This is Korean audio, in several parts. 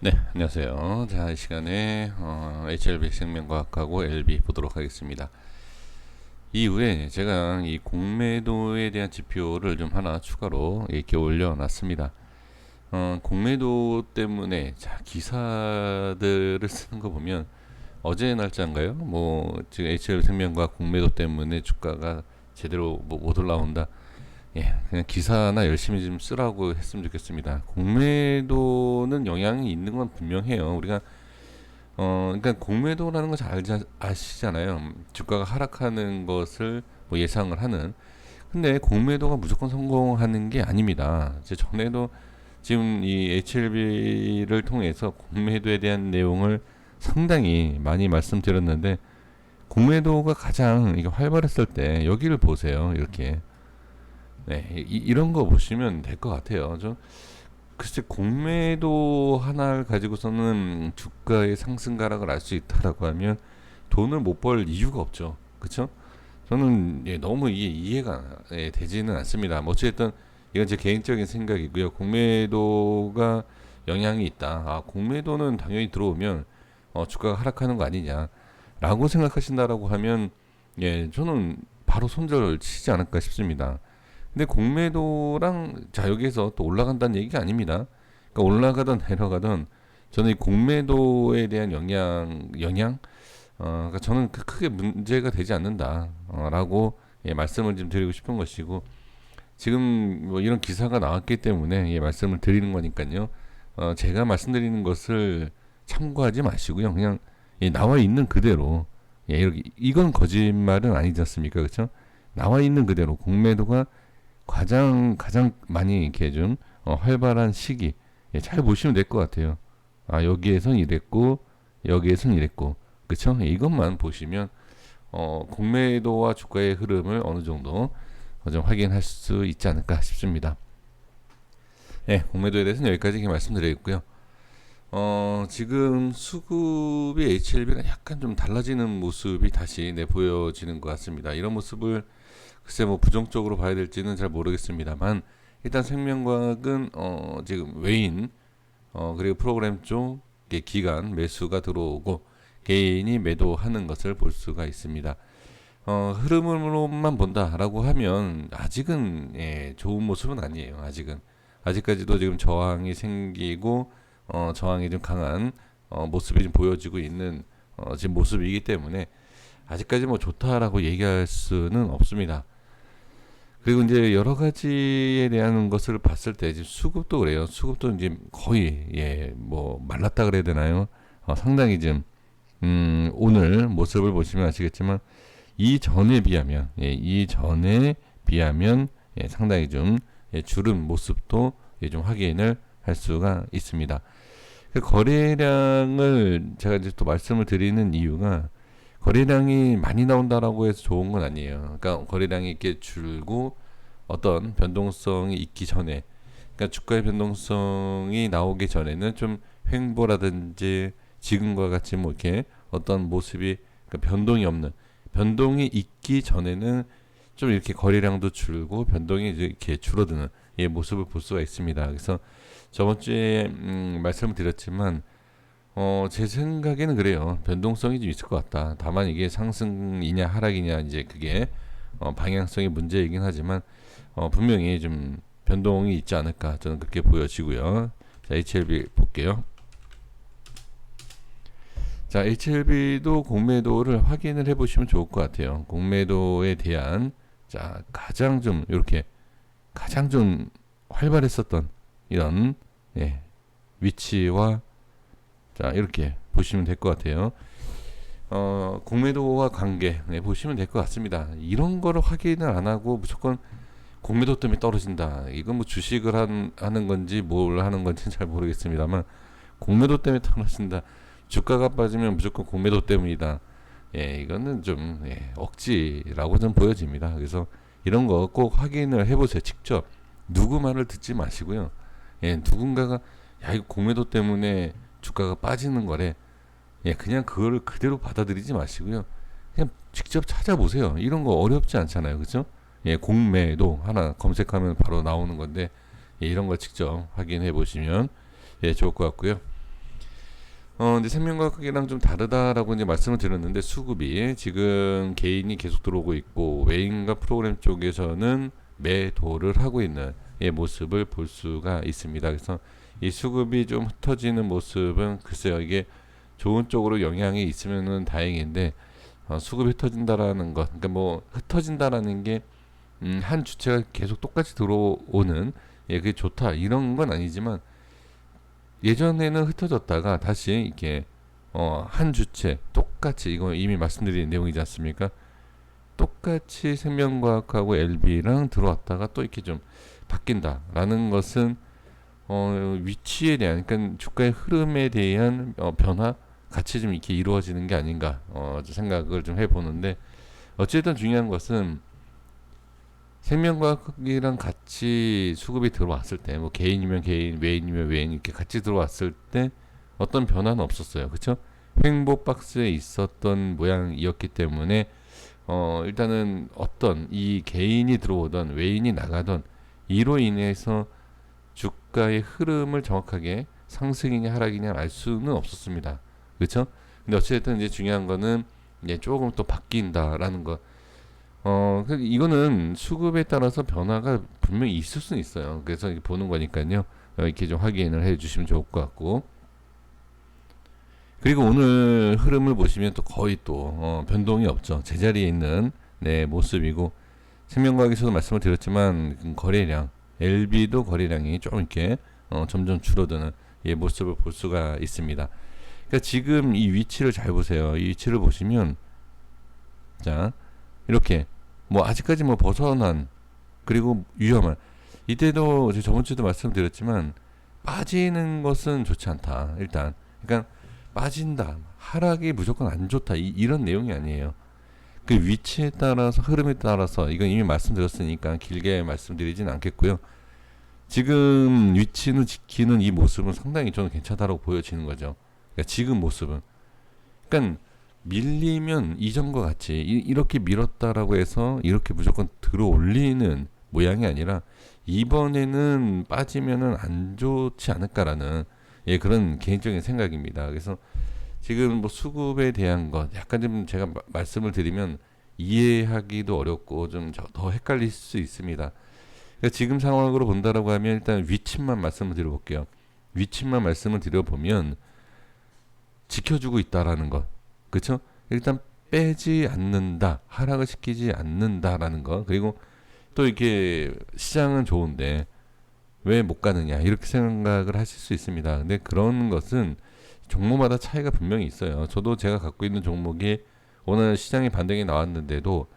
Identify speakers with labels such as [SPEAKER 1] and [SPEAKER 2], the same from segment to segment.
[SPEAKER 1] 네, 안녕하세요. 자, 이 시간에 HLB 생명과학하고 LB 보도록 하겠습니다. 이후에 제가 이 공매도에 대한 지표를 좀 하나 추가로 이렇게 올려놨습니다. 공매도 때문에 자 기사들을 쓰는 거 보면 어제 날짜인가요? 뭐 지금 HLB 생명과학 공매도 때문에 주가가 제대로 뭐 못 올라온다. 예, 그냥 기사나 열심히 좀 쓰라고 했으면 좋겠습니다. 공매도는 영향이 있는 건 분명해요. 우리가 그러니까 공매도라는 거 잘 아시잖아요. 주가가 하락하는 것을 뭐 예상을 하는. 근데 공매도가 무조건 성공하는 게 아닙니다. 이제 전에도 지금 이 HLB를 통해서 공매도에 대한 내용을 상당히 많이 말씀드렸는데 공매도가 가장 이게 활발했을 때 여기를 보세요. 이렇게 네, 이런 거 보시면 될 것 같아요. 저 글쎄 공매도 하나를 가지고서는 주가의 상승 가락을 알 수 있다라고 하면 돈을 못 벌 이유가 없죠. 그렇죠? 저는 너무 이게 이해가 되지는 않습니다. 뭐 어쨌든 이건 제 개인적인 생각이고요. 공매도가 영향이 있다. 아, 공매도는 당연히 들어오면 주가가 하락하는 거 아니냐라고 생각하신다라고 하면 저는 바로 손절 치지 않을까 싶습니다. 근데 공매도랑 자 여기에서 또 올라간다는 얘기가 아닙니다. 그러니까 올라가든 내려가든 저는 이 공매도에 대한 영향 그러니까 저는 크게 문제가 되지 않는다라고 말씀을 좀 드리고 싶은 것이고 지금 뭐 이런 기사가 나왔기 때문에 말씀을 드리는 거니까요. 제가 말씀드리는 것을 참고하지 마시고요. 그냥 나와 있는 그대로 이렇게 이건 거짓말은 아니지 않습니까? 그렇죠? 나와 있는 그대로 공매도가 가장 많이 이렇게 좀 활발한 시기 잘 보시면 될 것 같아요. 아 여기에선 이랬고 여기에선 이랬고 그쵸? 이것만 보시면 공매도와 주가의 흐름을 어느 정도 좀 확인할 수 있지 않을까 싶습니다. 네, 공매도에 대해서는 여기까지 말씀드리겠고요. 지금 수급이 HLB랑 약간 좀 달라지는 모습이 다시 보여지는 것 같습니다. 이런 모습을 글쎄 뭐 부정적으로 봐야 될지는 잘 모르겠습니다만 일단 생명과학은 지금 외인 그리고 프로그램 쪽 기간 매수가 들어오고 개인이 매도하는 것을 볼 수가 있습니다. 흐름으로만 본다라고 하면 아직은 좋은 모습은 아니에요. 아직까지도 지금 저항이 생기고 저항이 좀 강한 모습이 좀 보여지고 있는 지금 모습이기 때문에 아직까지 뭐 좋다라고 얘기할 수는 없습니다. 그리고 이제 여러 가지에 대한 것을 봤을 때 지금 수급도 그래요. 수급도 이제 거의 뭐 말랐다 그래야 되나요? 상당히 좀 오늘 모습을 보시면 아시겠지만 이전에 비하면 상당히 좀 줄은 모습도 좀 확인을 할 수가 있습니다. 그 거래량을 제가 이제 또 말씀을 드리는 이유가 거래량이 많이 나온다라고 해서 좋은 건 아니에요. 그러니까 거래량이 이렇게 줄고 어떤 변동성이 있기 전에, 그러니까 주가의 변동성이 나오기 전에는 좀 횡보라든지 지금과 같이 뭐 이렇게 어떤 모습이 그러니까 변동이 없는 변동이 있기 전에는 좀 이렇게 거래량도 줄고 변동이 이렇게 줄어드는 모습을 볼 수가 있습니다. 그래서 저번 주에 말씀을 드렸지만 제 생각에는 그래요. 변동성이 좀 있을 것 같다. 다만 이게 상승이냐 하락이냐 이제 그게 방향성이 문제이긴 하지만 분명히 좀 변동이 있지 않을까 저는 그렇게 보여지고요. 자, HLB 볼게요. 자, HLB도 공매도를 확인을 해보시면 좋을 것 같아요. 공매도에 대한 자 가장 좀 이렇게 가장 좀 활발했었던 이런 위치와 자 이렇게 보시면 될 것 같아요. 공매도와 관계 보시면 될 것 같습니다. 이런 거를 확인을 안 하고 무조건 공매도 때문에 떨어진다. 이건 뭐 주식을 하는 건지 뭘 하는 건지 잘 모르겠습니다만 공매도 때문에 떨어진다. 주가가 빠지면 무조건 공매도 때문이다. 이거는 좀 억지라고 좀 보여집니다. 그래서 이런 거 꼭 확인을 해보세요. 직접 누구 말을 듣지 마시고요. 누군가가 야 이거 공매도 때문에 주가가 빠지는 거래. 그냥 그거를 그대로 받아들이지 마시고요. 그냥 직접 찾아보세요. 이런 거 어렵지 않잖아요. 그죠? 공매도 하나 검색하면 바로 나오는 건데 이런 걸 직접 확인해 보시면 좋을 것 같고요. 이제 생명과학이랑 좀 다르다라고 이제 말씀을 드렸는데, 수급이 지금 개인이 계속 들어오고 있고 외인과 프로그램 쪽에서는 매도를 하고 있는 모습을 볼 수가 있습니다. 그래서 이 수급이 좀 흩어지는 모습은 글쎄요, 이게 좋은 쪽으로 영향이 있으면은 다행인데, 수급이 흩어진다라는 것, 그러니까 뭐 흩어진다라는 게 한 주체가 계속 똑같이 들어오는, 그게 좋다 이런 건 아니지만, 예전에는 흩어졌다가 다시 이렇게 한 주체 똑같이, 이거 이미 말씀드린 내용이지 않습니까? 똑같이 생명과학하고 LB랑 들어왔다가 또 이렇게 좀 바뀐다라는 것은 위치에 대한, 그러니까 주가의 흐름에 대한 변화 같이 좀 이렇게 이루어지는 게 아닌가 생각을 좀 해보는데, 어쨌든 중요한 것은 생명과학이랑 같이 수급이 들어왔을 때, 뭐 개인이면 개인, 외인이면 외인 이렇게 같이 들어왔을 때 어떤 변화는 없었어요. 그렇죠? 횡보 박스에 있었던 모양이었기 때문에 일단은 어떤 이 개인이 들어오던 외인이 나가던 이로 인해서 주가의 흐름을 정확하게 상승이냐 하락이냐 알 수는 없었습니다. 그렇죠? 근데 어쨌든 이제 중요한 거는 이제 조금 또 바뀐다라는 것. 이거는 수급에 따라서 변화가 분명히 있을 수는 있어요. 그래서 이렇게 보는 거니까요. 이렇게 좀 확인을 해 주시면 좋을 것 같고. 그리고 오늘 흐름을 보시면 또 거의 또 변동이 없죠. 제자리에 있는 모습이고, 생명과학에서도 말씀을 드렸지만 거래량, LB도 거래량이 좀 이렇게 점점 줄어드는 모습을 볼 수가 있습니다. 그러니까 지금 이 위치를 잘 보세요. 이 위치를 보시면, 자, 이렇게 뭐 아직까지 뭐 벗어난, 그리고 위험한, 이때도 저번 주에도 말씀드렸지만 빠지는 것은 좋지 않다. 일단 그러니까 빠진다, 하락이 무조건 안 좋다, 이런 내용이 아니에요. 그 위치에 따라서, 흐름에 따라서, 이건 이미 말씀드렸으니까 길게 말씀드리진 않겠고요. 지금 위치는 지키는 이 모습은 상당히 저는 괜찮다라고 보여지는 거죠. 그러니까 지금 모습은, 그러니까 밀리면 이전과 같이 이렇게 밀었다라고 해서 이렇게 무조건 들어올리는 모양이 아니라, 이번에는 빠지면은 안 좋지 않을까라는 그런 개인적인 생각입니다. 그래서 지금 뭐 수급에 대한 것 약간 좀 제가 말씀을 드리면 이해하기도 어렵고 좀 더 헷갈릴 수 있습니다. 그러니까 지금 상황으로 본다라고 하면 일단 위치만 말씀을 드려볼게요. 위치만 말씀을 드려보면 지켜주고 있다라는 것, 그렇죠? 일단 빼지 않는다, 하락을 시키지 않는다라는 거. 그리고 또 이렇게 시장은 좋은데 왜 못 가느냐 이렇게 생각을 하실 수 있습니다. 근데 그런 것은 종목마다 차이가 분명히 있어요. 저도 제가 갖고 있는 종목이 오늘 시장의 반등이 나왔는데도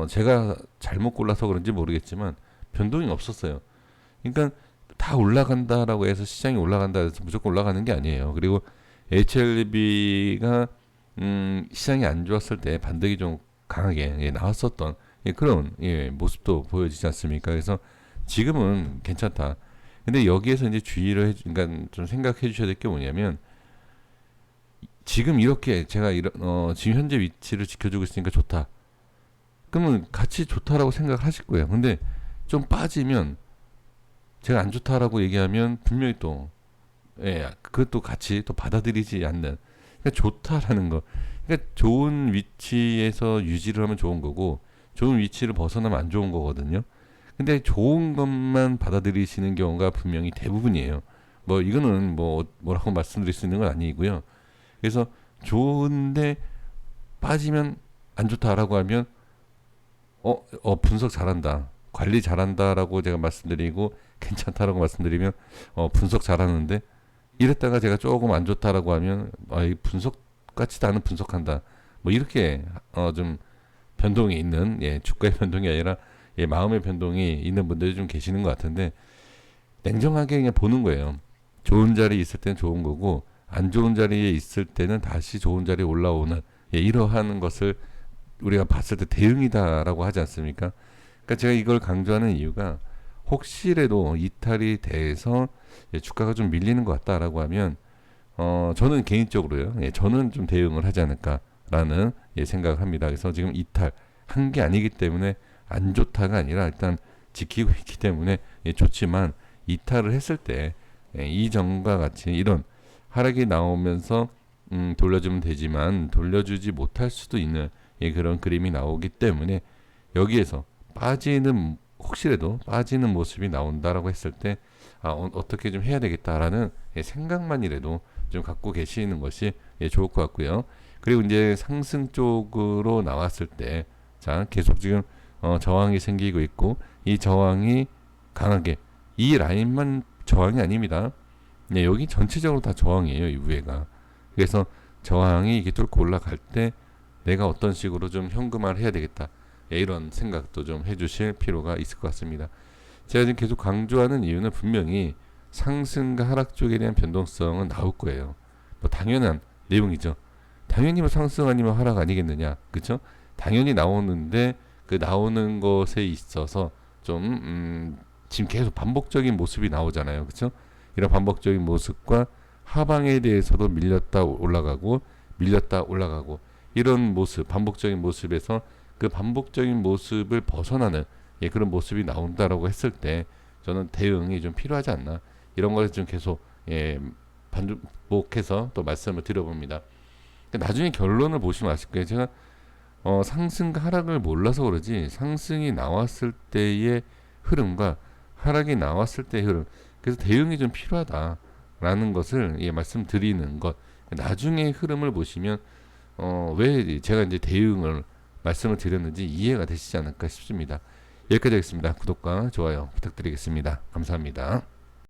[SPEAKER 1] 제가 잘못 골라서 그런지 모르겠지만 변동이 없었어요. 그러니까 다 올라간다라고 해서, 시장이 올라간다 해서 무조건 올라가는 게 아니에요. 그리고 HLB가 시장이 안 좋았을 때 반등이 좀 강하게 나왔었던 그런 모습도 보여지지 않습니까? 그래서 지금은 괜찮다. 근데 여기에서 이제 주의를 그러니까 좀 생각해 주셔야 될 게 뭐냐면, 지금 이렇게 제가 지금 현재 위치를 지켜주고 있으니까 좋다. 그러면 같이 좋다라고 생각을 하실 거예요. 근데 좀 빠지면, 제가 안 좋다라고 얘기하면 분명히 또 그것도 같이 또 받아들이지 않는, 그러니까 좋다라는 거, 그러니까 좋은 위치에서 유지를 하면 좋은 거고, 좋은 위치를 벗어나면 안 좋은 거거든요. 근데 좋은 것만 받아들이시는 경우가 분명히 대부분이에요. 뭐 이거는 뭐라고 말씀드릴 수 있는 건 아니고요. 그래서 좋은데 빠지면 안 좋다라고 하면 분석 잘한다, 관리 잘한다라고 제가 말씀드리고, 괜찮다라고 말씀드리면 분석 잘하는데, 이랬다가 제가 조금 안 좋다라고 하면 이 분석 같지도 않은 분석한다, 뭐 이렇게 좀 변동이 있는, 주가의 변동이 아니라 마음의 변동이 있는 분들이 좀 계시는 것 같은데, 냉정하게 그냥 보는 거예요. 좋은 자리에 있을 때는 좋은 거고, 안 좋은 자리에 있을 때는 다시 좋은 자리에 올라오는 이러한 것을 우리가 봤을 때 대응이다라고 하지 않습니까? 그러니까 제가 이걸 강조하는 이유가, 혹시라도 이탈이 돼서 주가가 좀 밀리는 것 같다라고 하면 저는 개인적으로요, 저는 좀 대응을 하지 않을까라는 생각을 합니다. 그래서 지금 이탈한 게 아니기 때문에 안 좋다가 아니라 일단 지키고 있기 때문에 좋지만, 이탈을 했을 때 이전과 같이 이런 하락이 나오면서 돌려주면 되지만 돌려주지 못할 수도 있는 그런 그림이 나오기 때문에 여기에서 빠지는 혹시라도 빠지는 모습이 나온다라고 했을 때 어떻게 좀 해야 되겠다라는 생각만이라도 좀 갖고 계시는 것이 좋을 것 같고요. 그리고 이제 상승 쪽으로 나왔을 때 자 계속 지금 저항이 생기고 있고 이 저항이 강하게 이 라인만 저항이 아닙니다. 여기 전체적으로 다 저항이에요. 이 위에가. 그래서 저항이 이게 뚫고 올라갈 때 내가 어떤 식으로 좀 현금화를 해야 되겠다. 이런 생각도 좀 해주실 필요가 있을 것 같습니다. 제가 지금 계속 강조하는 이유는 분명히 상승과 하락 쪽에 대한 변동성은 나올 거예요. 뭐 당연한 내용이죠. 당연히 뭐 상승 아니면 하락 아니겠느냐, 그렇죠? 당연히 나오는데 그 나오는 것에 있어서 좀 지금 계속 반복적인 모습이 나오잖아요, 그렇죠? 이런 반복적인 모습과 하방에 대해서도 밀렸다 올라가고 밀렸다 올라가고 이런 모습, 반복적인 모습에서 그 반복적인 모습을 벗어나는 그런 모습이 나온다라고 했을 때 저는 대응이 좀 필요하지 않나 이런 걸 좀 계속 반복해서 또 말씀을 드려봅니다. 나중에 결론을 보시면 아실 거예요. 제가 상승과 하락을 몰라서 그러지 상승이 나왔을 때의 흐름과 하락이 나왔을 때의 흐름, 그래서 대응이 좀 필요하다라는 것을 말씀드리는 것. 나중에 흐름을 보시면 왜 제가 이제 대응을 말씀을 드렸는지 이해가 되시지 않을까 싶습니다. 여기까지 하겠습니다. 구독과 좋아요 부탁드리겠습니다. 감사합니다.